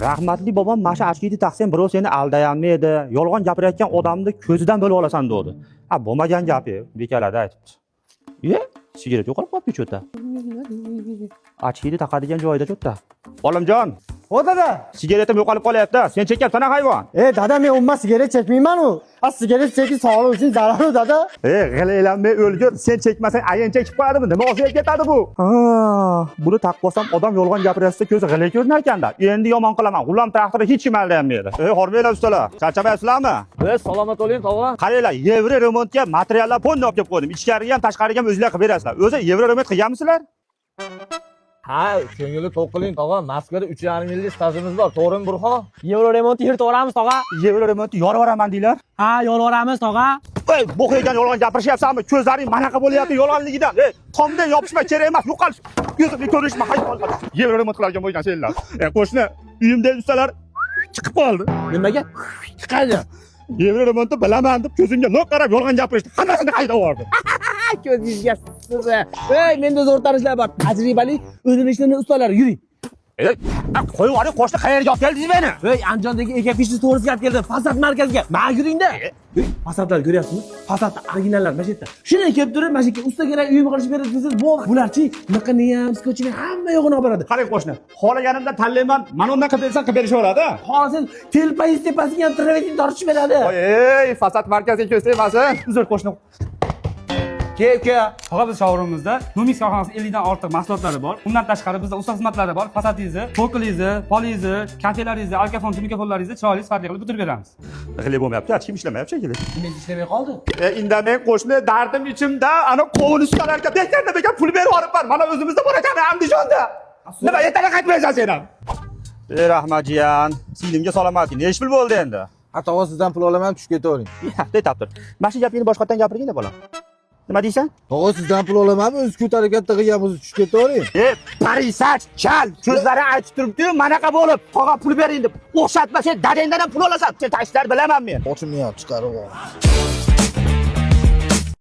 Rahmatli bobom mana shu achkiydi taqsam birov seni aldayolmaydi, yolg'on gapirayotgan odamni ko'zidan bilib olasan dedi. Ha, bo'lmagan gap, bekalada aytibdi. Sigaret yo'qolib qolibdi cho'ta. Achkiydi taqadigan joyida cho'ta. Olimjon, O dada. sigaretim yo'qolib qolyapti. Sen chekyapsan hayvon. Dada men umuman sigaret chekmayman-ku. Sigaret chekish sog'liq uchun zararli dada. G'alaylanmay o'lgur. Sen chekmasang ayin chekib qo'yadimi? Nima o'ziga ketadi bu? Buni taqbosam odam yolg'on gapirsa ko'zi g'ilay ko'rinar ekanda. Endi yomon qilaman. G'ulam traktori hech kim aldamaydi. Hormaylar ustalar. Charchamayapsizlarmi? Salomat bo'ling, tog'a. Qaranglar, yevro remontga materiallar fonni olib kelib qo'ydim. Ichkariga ham, tashqariga ham o'zingizlar qilib berasizlar. O'zi yevro remont qilganmisizlar? Ha, ko'ngilli to'q qiling, tog'a. Moskvada 3,5 yillik stajimiz bor. To'g'rimi, Burxon? Yevro remontni yirtaveramiz tog'a. Yevro remontni yorib yuboraman deylar. Ha, yolvoramiz tog'a. Ey, bo'xaygan yolg'on gapirishyapsanmi? Ko'zlaring manaqa bo'lyapti yolg'onligidan. Tomdan yopishma kerak emas, yo'qol. Ko'zimga ko'rishma, hayvon. Yevro remont qilarkan bo'lgan senlar. Qo'shni, uyimdagi ustalar chiqib qoldi. Nimaga? Chiqadi. Yevro remontni bilaman deb ko'zimga loq qarab yolg'on gapirishdi. Hammasini haydab yubordi. Ko'zingizga siz. Menda zo'r tanishlar bor. Tajribali o'zini ishlarini ustalar yuring. Qo'yib yuboring, qo'shni qayerga olib keldingiz meni? Andijondagi Ekofishni to'g'risiga olib keldim. Fasad markaziga. Mana yuringda. Fasadlar ko'ryapsizmi? Fasadda originallar mana shu yerda. Shuni kelib turib, mana shu yerga usta kerak uyimni qilib beradi desiz, bularchi naqani ham, skochini hamma yo'g'ini olib beradi. Qarang qo'shni, xohlaganimda tanlayman, mana undan qilib bersam qilib berishaveradi. Xohlasangiz telpangiz tepasiga ham travetin tortishib beradi. Ey, fasad markaziga ko'rsatmasin. Uzr qo'shni. Ke, faqat biz showroomimizda Numix korxonasining 50 dan ortiq mahsulotlari bor. Undan tashqari bizda usta xizmatlari bor. Fasadingizni, to'qilingizni, polingizni, kafelaringizni, alkafon, mikrofonlaringizni chiroyli sifatli qilib bitirib beramiz. G'ilay bo'lmayapti, hech kim ishlamayapti shekilli. Men ishlamay qoldi. Indamay qo'shni, dardim ichimda, ana qovun ustalarga bekar pul berib yuboribman. Mana o'zimizda bor ekan Andijonda. Nima ertaga qaytmaysan sen ham? Rahmatjon, singlimga salomating. Nechi pul bo'ldi endi? Tog'a sizdan pul olaman, tushib ketavering. Aytibdir. Mana shu gapingni boshqatdan gapirgin-da bolam. Nima deysan? Tog'a sizdan pul olamanmi? O'z ko'tarib katta qilgan bo'lsa tushib ketavering. Parisach, chal, ko'zlari aytib turibdi-yu, manaqa bo'lib, tog'a pul bering deb. O'xshatma, sen dadangdan ham pul olasan. Sen tashlar bilaman men. Ochimni ham chiqarib ol.